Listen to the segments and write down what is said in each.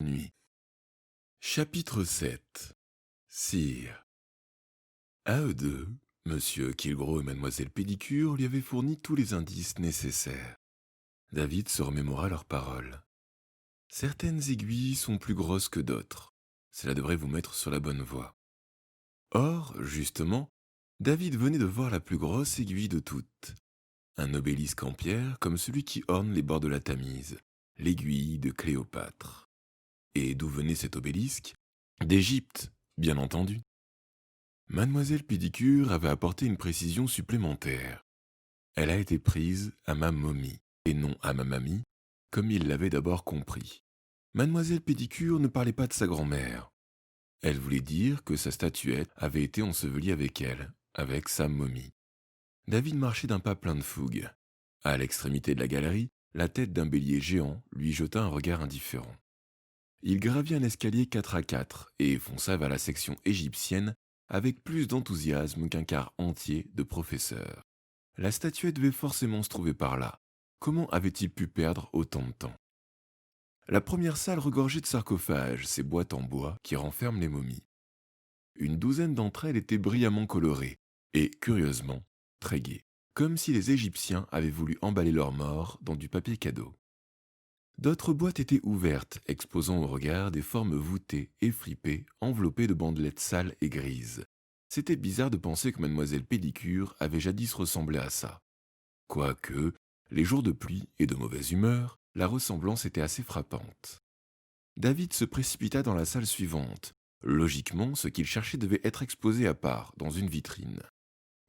Nuit. Chapitre 7. Sire. À eux deux, Monsieur Kilgro et Mademoiselle Pédicure lui avaient fourni tous les indices nécessaires. David se remémora leurs paroles. Certaines aiguilles sont plus grosses que d'autres. Cela devrait vous mettre sur la bonne voie. Or, justement, David venait de voir la plus grosse aiguille de toutes. Un obélisque en pierre comme celui qui orne les bords de la Tamise, l'aiguille de Cléopâtre. Et d'où venait cet obélisque? D'Égypte, bien entendu. Mademoiselle Pédicure avait apporté une précision supplémentaire. Elle a été prise à ma momie, et non à ma mamie, comme il l'avait d'abord compris. Mademoiselle Pédicure ne parlait pas de sa grand-mère. Elle voulait dire que sa statuette avait été ensevelie avec elle, avec sa momie. David marchait d'un pas plein de fougue. À l'extrémité de la galerie, la tête d'un bélier géant lui jeta un regard indifférent. Il gravit un escalier 4 à 4 et fonça vers la section égyptienne avec plus d'enthousiasme qu'un quart entier de professeurs. La statuette devait forcément se trouver par là. Comment avait-il pu perdre autant de temps? La première salle regorgeait de sarcophages, ces boîtes en bois qui renferment les momies. Une douzaine d'entre elles étaient brillamment colorées et, curieusement, très gaies, comme si les Égyptiens avaient voulu emballer leurs morts dans du papier cadeau. D'autres boîtes étaient ouvertes, exposant au regard des formes voûtées, effripées, enveloppées de bandelettes sales et grises. C'était bizarre de penser que Mademoiselle Pédicure avait jadis ressemblé à ça. Quoique, les jours de pluie et de mauvaise humeur, la ressemblance était assez frappante. David se précipita dans la salle suivante. Logiquement, ce qu'il cherchait devait être exposé à part, dans une vitrine.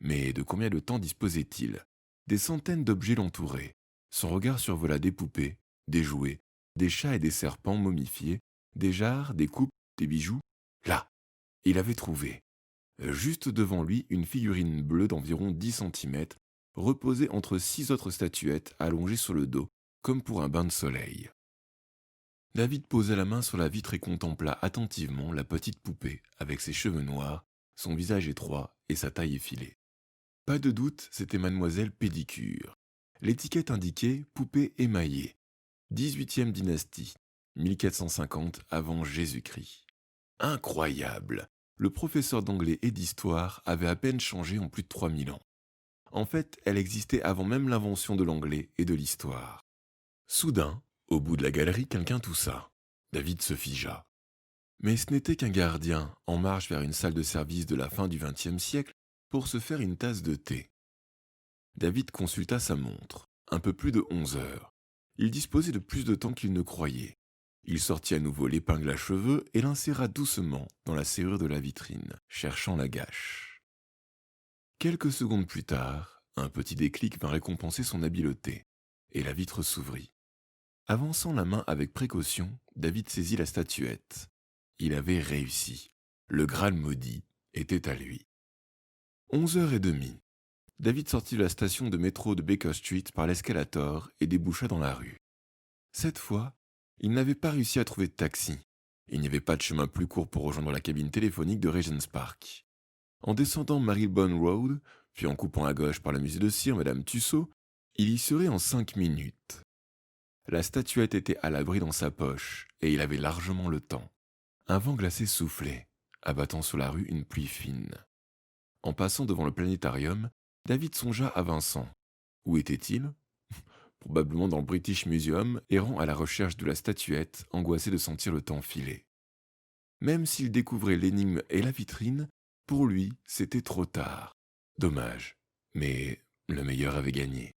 Mais de combien de temps disposait-il? Des centaines d'objets l'entouraient. Son regard survola des poupées, des jouets, des chats et des serpents momifiés, des jarres, des coupes, des bijoux. Là, il avait trouvé. Juste devant lui, une figurine bleue d'environ 10 centimètres, reposait entre 6 autres statuettes allongées sur le dos, comme pour un bain de soleil. David posa la main sur la vitre et contempla attentivement la petite poupée, avec ses cheveux noirs, son visage étroit et sa taille effilée. Pas de doute, c'était Mademoiselle Pédicure. L'étiquette indiquait poupée émaillée. 18e dynastie, 1450 avant Jésus-Christ. Incroyable! Le professeur d'anglais et d'histoire avait à peine changé en plus de 3000 ans. En fait, elle existait avant même l'invention de l'anglais et de l'histoire. Soudain, au bout de la galerie, quelqu'un toussa. David se figea. Mais ce n'était qu'un gardien en marche vers une salle de service de la fin du XXe siècle pour se faire une tasse de thé. David consulta sa montre. Un peu plus de 11 heures. Il disposait de plus de temps qu'il ne croyait. Il sortit à nouveau l'épingle à cheveux et l'inséra doucement dans la serrure de la vitrine, cherchant la gâche. Quelques secondes plus tard, un petit déclic vint récompenser son habileté, et la vitre s'ouvrit. Avançant la main avec précaution, David saisit la statuette. Il avait réussi. Le Graal maudit était à lui. 11h30. David sortit de la station de métro de Baker Street par l'escalator et déboucha dans la rue. Cette fois, il n'avait pas réussi à trouver de taxi. Il n'y avait pas de chemin plus court pour rejoindre la cabine téléphonique de Regent's Park. En descendant Marylebone Road, puis en coupant à gauche par le musée de cire Madame Tussaud, il y serait en 5 minutes. La statuette était à l'abri dans sa poche, et il avait largement le temps. Un vent glacé soufflait, abattant sur la rue une pluie fine. En passant devant le planétarium, David songea à Vincent. Où était-il? Probablement dans le British Museum, errant à la recherche de la statuette, angoissé de sentir le temps filer. Même s'il découvrait l'énigme et la vitrine, pour lui, c'était trop tard. Dommage, mais le meilleur avait gagné.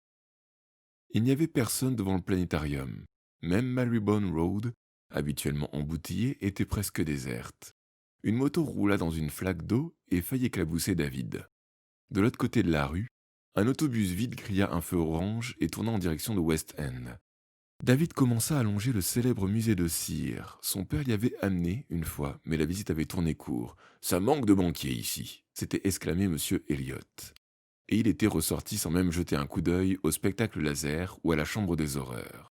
Il n'y avait personne devant le planétarium. Même Marylebone Road, habituellement embouteillée, était presque déserte. Une moto roula dans une flaque d'eau et faillit éclabousser David. De l'autre côté de la rue, un autobus vide grilla un feu orange et tourna en direction de West End. David commença à longer le célèbre musée de cire. Son père l'y avait amené une fois, mais la visite avait tourné court. Ça manque de banquiers ici, s'était exclamé M. Elliott. Et il était ressorti sans même jeter un coup d'œil au spectacle laser ou à la chambre des horreurs.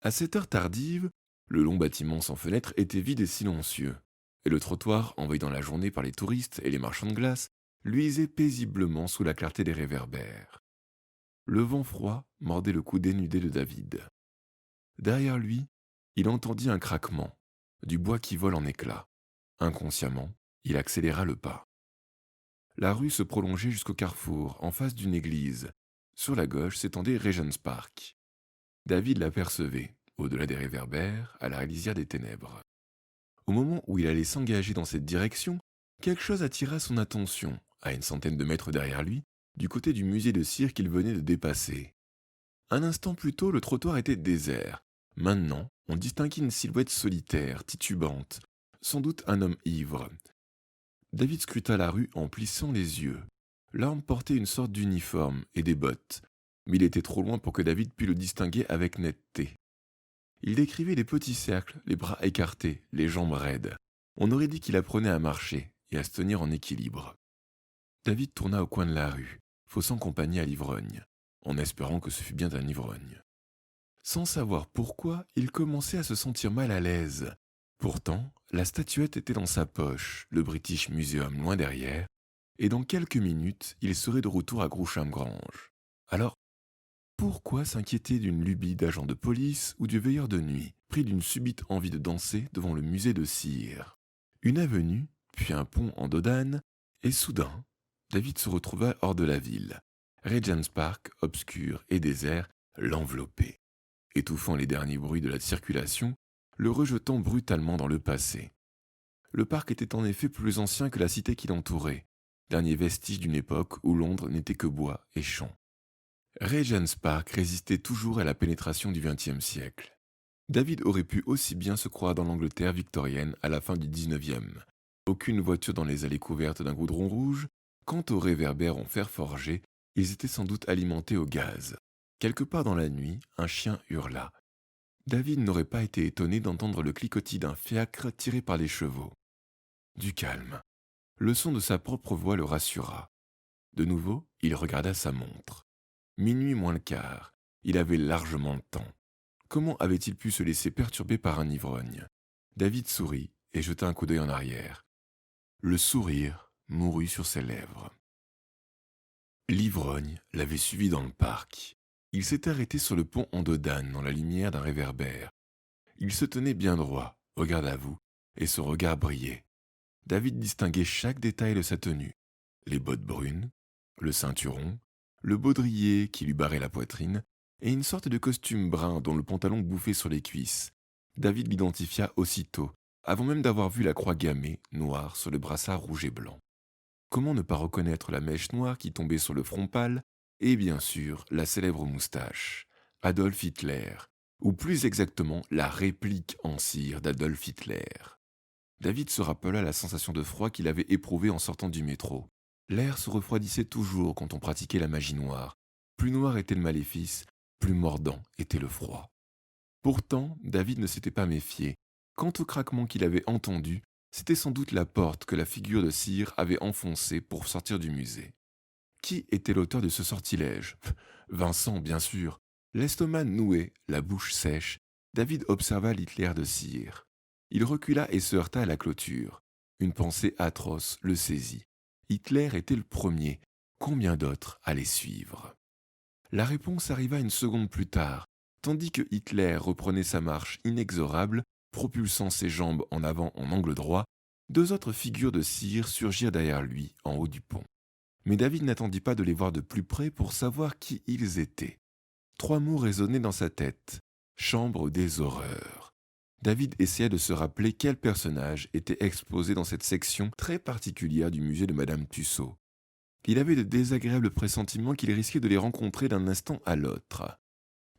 À cette heure tardive, le long bâtiment sans fenêtre était vide et silencieux, et le trottoir, envahi dans la journée par les touristes et les marchands de glace, luisait paisiblement sous la clarté des réverbères. Le vent froid mordait le cou dénudé de David. Derrière lui, Il entendit un craquement, du bois qui vole en éclats. Inconsciemment, il accéléra le pas. La rue se prolongeait jusqu'au carrefour, en face d'une église. Sur la gauche s'étendait Regent's Park. David l'apercevait, au-delà des réverbères, à la lisière des ténèbres. Au moment où il allait s'engager dans cette direction, quelque chose attira son attention, à une centaine de mètres derrière lui, du côté du musée de cire qu'il venait de dépasser. Un instant plus tôt, le trottoir était désert. Maintenant, on distinguait une silhouette solitaire, titubante, sans doute un homme ivre. David scruta la rue en plissant les yeux. L'homme portait une sorte d'uniforme et des bottes, mais il était trop loin pour que David pût le distinguer avec netteté. Il décrivait les petits cercles, les bras écartés, les jambes raides. On aurait dit qu'il apprenait à marcher et à se tenir en équilibre. David tourna au coin de la rue, faussant compagnie à l'ivrogne, en espérant que ce fût bien un ivrogne. Sans savoir pourquoi, il commençait à se sentir mal à l'aise. Pourtant, la statuette était dans sa poche, le British Museum loin derrière, et dans quelques minutes, il serait de retour à Groucham Grange. Alors, pourquoi s'inquiéter d'une lubie d'agent de police ou du veilleur de nuit, pris d'une subite envie de danser devant le musée de cire? Une avenue, puis un pont en dos d'âne, et soudain, David se retrouva hors de la ville. Regent's Park, obscur et désert, l'enveloppait, étouffant les derniers bruits de la circulation, le rejetant brutalement dans le passé. Le parc était en effet plus ancien que la cité qui l'entourait, dernier vestige d'une époque où Londres n'était que bois et champs. Regent's Park résistait toujours à la pénétration du XXe siècle. David aurait pu aussi bien se croire dans l'Angleterre victorienne à la fin du XIXe. Aucune voiture dans les allées couvertes d'un goudron rouge. Quant aux réverbères en fer forgé, ils étaient sans doute alimentés au gaz. Quelque part dans la nuit, un chien hurla. David n'aurait pas été étonné d'entendre le cliquetis d'un fiacre tiré par les chevaux. Du calme. Le son de sa propre voix le rassura. De nouveau, il regarda sa montre. Minuit moins le quart. Il avait largement le temps. Comment avait-il pu se laisser perturber par un ivrogne? David sourit et jeta un coup d'œil en arrière. Le sourire mourut sur ses lèvres. L'ivrogne l'avait suivi dans le parc. Il s'était arrêté sur le pont en dos d'âne dans la lumière d'un réverbère. Il se tenait bien droit, regard à vous, et son regard brillait. David distinguait chaque détail de sa tenue. Les bottes brunes, le ceinturon, le baudrier qui lui barrait la poitrine, et une sorte de costume brun dont le pantalon bouffait sur les cuisses. David l'identifia aussitôt, avant même d'avoir vu la croix gammée, noire, sur le brassard rouge et blanc. Comment ne pas reconnaître la mèche noire qui tombait sur le front pâle, et bien sûr la célèbre moustache, Adolf Hitler, ou plus exactement la réplique en cire d'Adolf Hitler. David se rappela la sensation de froid qu'il avait éprouvée en sortant du métro. L'air se refroidissait toujours quand on pratiquait la magie noire. Plus noir était le maléfice, plus mordant était le froid. Pourtant, David ne s'était pas méfié. Quant au craquement qu'il avait entendu, c'était sans doute la porte que la figure de cire avait enfoncée pour sortir du musée. Qui était l'auteur de ce sortilège? Vincent, bien sûr. L'estomac noué, la bouche sèche, David observa l'Hitler de cire. Il recula et se heurta à la clôture. Une pensée atroce le saisit. Hitler était le premier. Combien d'autres allaient suivre? La réponse arriva une seconde plus tard, tandis que Hitler reprenait sa marche inexorable, propulsant ses jambes en avant en angle droit. Deux autres figures de cire surgirent derrière lui, en haut du pont. Mais David n'attendit pas de les voir de plus près pour savoir qui ils étaient. Trois mots résonnaient dans sa tête. Chambre des horreurs. David essaya de se rappeler quel personnage était exposé dans cette section très particulière du musée de Madame Tussaud. Il avait de désagréables pressentiments qu'il risquait de les rencontrer d'un instant à l'autre.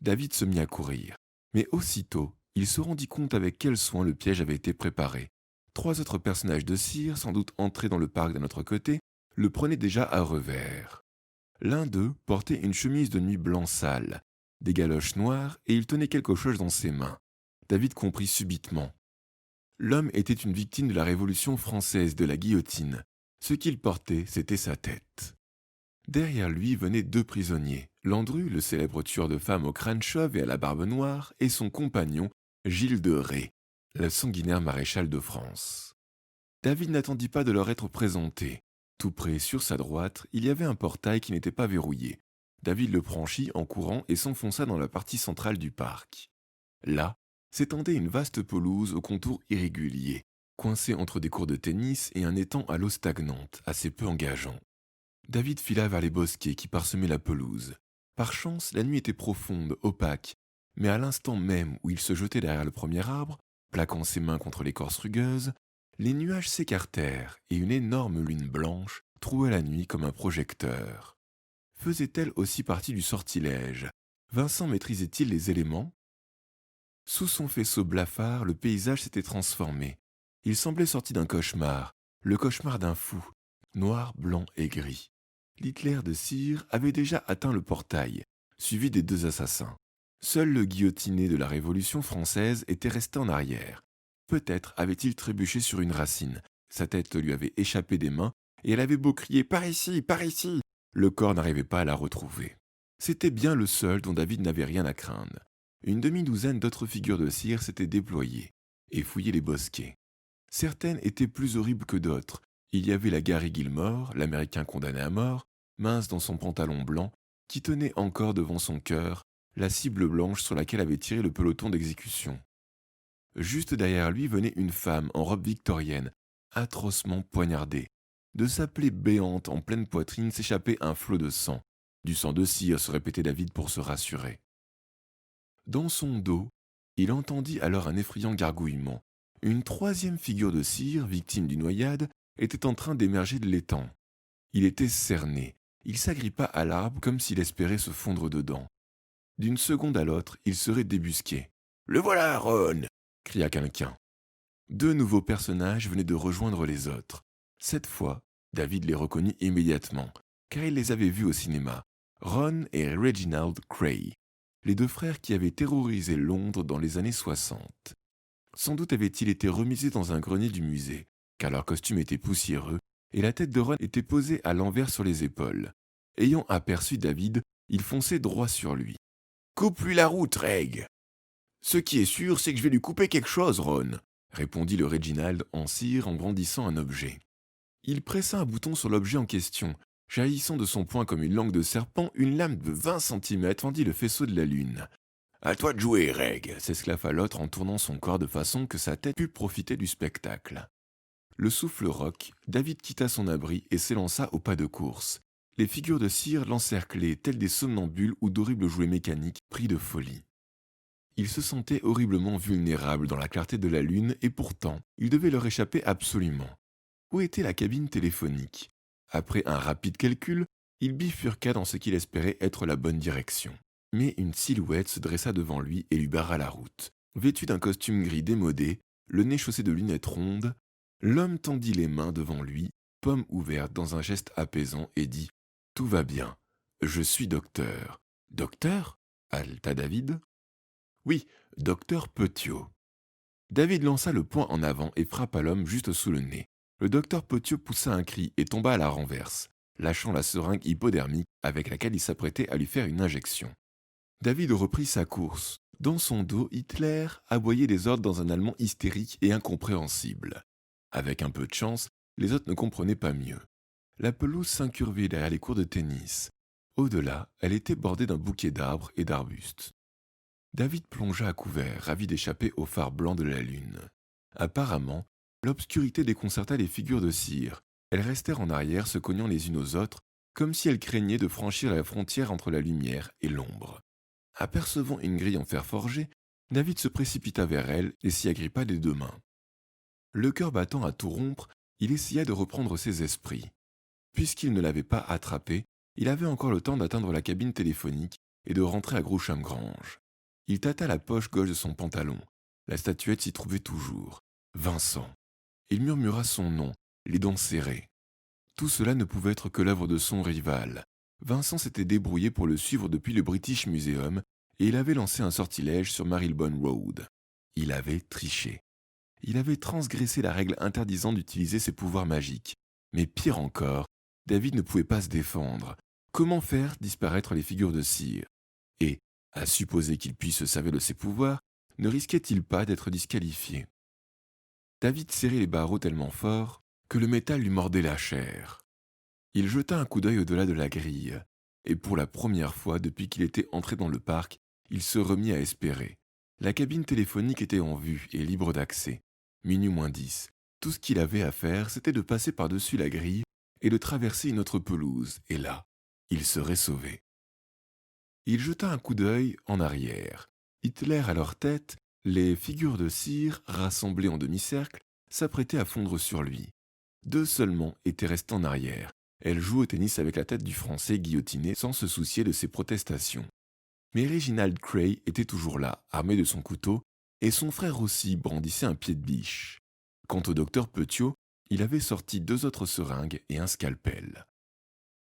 David se mit à courir, mais aussitôt, il se rendit compte avec quel soin le piège avait été préparé. Trois autres personnages de cire, sans doute entrés dans le parc d'un autre côté, le prenaient déjà à revers. L'un d'eux portait une chemise de nuit blanc sale, des galoches noires, et il tenait quelque chose dans ses mains. David comprit subitement. L'homme était une victime de la Révolution française de la guillotine. Ce qu'il portait, c'était sa tête. Derrière lui venaient deux prisonniers, Landru, le célèbre tueur de femmes au crâne chauve et à la barbe noire, et son compagnon, Gilles de Ré, le sanguinaire maréchal de France. David n'attendit pas de leur être présenté. Tout près, sur sa droite, il y avait un portail qui n'était pas verrouillé. David le franchit en courant et s'enfonça dans la partie centrale du parc. Là, s'étendait une vaste pelouse aux contours irréguliers, coincée entre des cours de tennis et un étang à l'eau stagnante, assez peu engageant. David fila vers les bosquets qui parsemaient la pelouse. Par chance, la nuit était profonde, opaque, mais à l'instant même où il se jetait derrière le premier arbre, plaquant ses mains contre l'écorce rugueuse, les nuages s'écartèrent et une énorme lune blanche trouait la nuit comme un projecteur. Faisait-elle aussi partie du sortilège? Vincent maîtrisait-il les éléments? Sous son faisceau blafard, le paysage s'était transformé. Il semblait sorti d'un cauchemar, le cauchemar d'un fou, noir, blanc et gris. L'Hitler de Cire avait déjà atteint le portail, suivi des 2 assassins. Seul le guillotiné de la Révolution française était resté en arrière. Peut-être avait-il trébuché sur une racine, sa tête lui avait échappé des mains, et elle avait beau crier « Par ici, par ici !» le corps n'arrivait pas à la retrouver. C'était bien le seul dont David n'avait rien à craindre. Une demi-douzaine d'autres figures de cire s'étaient déployées et fouillaient les bosquets. Certaines étaient plus horribles que d'autres. Il y avait la Gary Gilmore, l'Américain condamné à mort, mince dans son pantalon blanc, qui tenait encore devant son cœur la cible blanche sur laquelle avait tiré le peloton d'exécution. Juste derrière lui venait une femme en robe victorienne, atrocement poignardée. De sa plaie béante en pleine poitrine s'échappait un flot de sang. Du sang de cire, se répétait David pour se rassurer. Dans son dos, il entendit alors un effrayant gargouillement. Une troisième figure de cire, victime d'une noyade, était en train d'émerger de l'étang. Il était cerné. Il s'agrippa à l'arbre comme s'il espérait se fondre dedans. D'une seconde à l'autre, il serait débusqué. « Le voilà, Ron !» cria quelqu'un. 2 nouveaux personnages venaient de rejoindre les autres. Cette fois, David les reconnut immédiatement, car il les avait vus au cinéma. Ron et Reginald Cray, les 2 frères qui avaient terrorisé Londres dans les années 60. Sans doute avaient-ils été remisés dans un grenier du musée, car leur costume était poussiéreux et la tête de Ron était posée à l'envers sur les épaules. Ayant aperçu David, il fonçait droit sur lui. « Coupe-lui la route, Reg !»« Ce qui est sûr, c'est que je vais lui couper quelque chose, Ron !» répondit le Reginald en cire en brandissant un objet. Il pressa un bouton sur l'objet en question. Jaillissant de son poing comme une langue de serpent, une lame de 20 cm fendit le faisceau de la lune. « À toi de jouer, Reg !» s'esclaffa l'autre en tournant son corps de façon que sa tête pût profiter du spectacle. Le souffle rock, David quitta son abri et s'élança au pas de course. Les figures de cire l'encerclaient telles des somnambules ou d'horribles jouets mécaniques pris de folie. Il se sentait horriblement vulnérable dans la clarté de la lune et pourtant, il devait leur échapper absolument. Où était la cabine téléphonique? Après un rapide calcul, il bifurqua dans ce qu'il espérait être la bonne direction. Mais une silhouette se dressa devant lui et lui barra la route. Vêtu d'un costume gris démodé, le nez chaussé de lunettes rondes, l'homme tendit les mains devant lui, paume ouverte dans un geste apaisant, et dit « Tout va bien. Je suis docteur. »« Docteur » haleta David. « Oui, docteur Petiot. » David lança le poing en avant et frappa l'homme juste sous le nez. Le docteur Petiot poussa un cri et tomba à la renverse, lâchant la seringue hypodermique avec laquelle il s'apprêtait à lui faire une injection. David reprit sa course. Dans son dos, Hitler aboyait des ordres dans un allemand hystérique et incompréhensible. Avec un peu de chance, les autres ne comprenaient pas mieux. La pelouse s'incurvait derrière les cours de tennis. Au-delà, elle était bordée d'un bouquet d'arbres et d'arbustes. David plongea à couvert, ravi d'échapper au phare blanc de la lune. Apparemment, l'obscurité déconcerta les figures de cire. Elles restèrent en arrière, se cognant les unes aux autres, comme si elles craignaient de franchir la frontière entre la lumière et l'ombre. Apercevant une grille en fer forgé, David se précipita vers elle et s'y agrippa des 2 mains. Le cœur battant à tout rompre, il essaya de reprendre ses esprits. Puisqu'il ne l'avait pas attrapée, il avait encore le temps d'atteindre la cabine téléphonique et de rentrer à Groucham-Grange. Il tâta la poche gauche de son pantalon. La statuette s'y trouvait toujours. Vincent. Il murmura son nom, les dents serrées. Tout cela ne pouvait être que l'œuvre de son rival. Vincent s'était débrouillé pour le suivre depuis le British Museum et il avait lancé un sortilège sur Marylebone Road. Il avait triché. Il avait transgressé la règle interdisant d'utiliser ses pouvoirs magiques. Mais pire encore, David ne pouvait pas se défendre. Comment faire disparaître les figures de cire? Et, à supposer qu'il puisse se servir de ses pouvoirs, ne risquait-il pas d'être disqualifié? David serrait les barreaux tellement fort que le métal lui mordait la chair. Il jeta un coup d'œil au-delà de la grille, et pour la première fois depuis qu'il était entré dans le parc, il se remit à espérer. La cabine téléphonique était en vue et libre d'accès. Minuit moins 10. Tout ce qu'il avait à faire, c'était de passer par-dessus la grille et de traverser une autre pelouse, et là, il serait sauvé. Il jeta un coup d'œil en arrière. Hitler à leur tête, les figures de cire, rassemblées en demi-cercle, s'apprêtaient à fondre sur lui. Deux seulement étaient restés en arrière. Elle jouait au tennis avec la tête du Français guillotiné sans se soucier de ses protestations. Mais Reginald Cray était toujours là, armé de son couteau, et son frère aussi brandissait un pied de biche. Quant au docteur Petiot, il avait sorti deux autres seringues et un scalpel.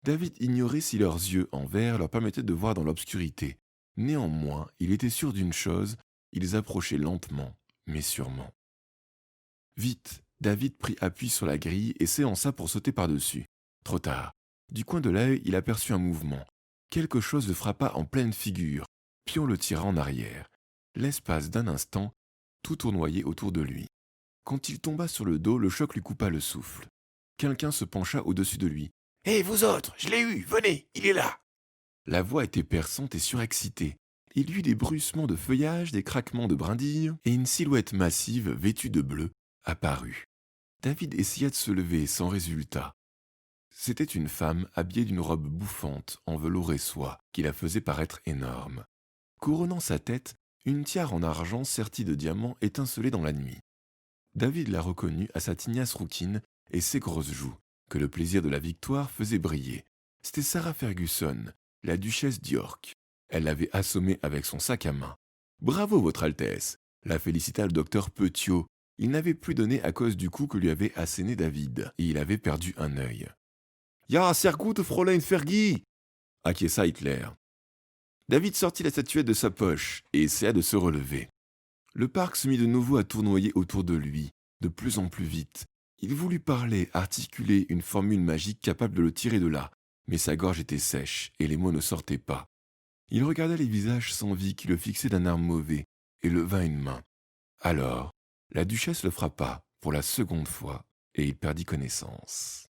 David ignorait si leurs yeux en verre leur permettaient de voir dans l'obscurité. Néanmoins, il était sûr d'une chose, ils approchaient lentement, mais sûrement. Vite, David prit appui sur la grille et s'élança pour sauter par-dessus. Trop tard. Du coin de l'œil, il aperçut un mouvement. Quelque chose le frappa en pleine figure, puis on le tira en arrière. L'espace d'un instant, tout tournoyait autour de lui. Quand il tomba sur le dos, le choc lui coupa le souffle. Quelqu'un se pencha au-dessus de lui. « Hé, vous autres, je l'ai eu, venez, il est là !» La voix était perçante et surexcitée. Il y eut des bruissements de feuillage, des craquements de brindilles, et une silhouette massive, vêtue de bleu, apparut. David essaya de se lever sans résultat. C'était une femme habillée d'une robe bouffante en velours et soie qui la faisait paraître énorme. Couronnant sa tête, une tiare en argent sertie de diamants étincelait dans la nuit. David la reconnut à sa tignasse rouquine et ses grosses joues, que le plaisir de la victoire faisait briller. C'était Sarah Ferguson, la duchesse d'York. Elle l'avait assommée avec son sac à main. « Bravo, votre Altesse !» la félicita le docteur Petiot. Il n'avait plus donné à cause du coup que lui avait asséné David, et il avait perdu un œil. « Ja, sehr gut, Fräulein Fergie !» acquiesça Hitler. David sortit la statuette de sa poche et essaya de se relever. Le parc se mit de nouveau à tournoyer autour de lui, de plus en plus vite. Il voulut parler, articuler une formule magique capable de le tirer de là, mais sa gorge était sèche et les mots ne sortaient pas. Il regarda les visages sans vie qui le fixaient d'un air mauvais et leva une main. Alors, la duchesse le frappa pour la seconde fois et il perdit connaissance.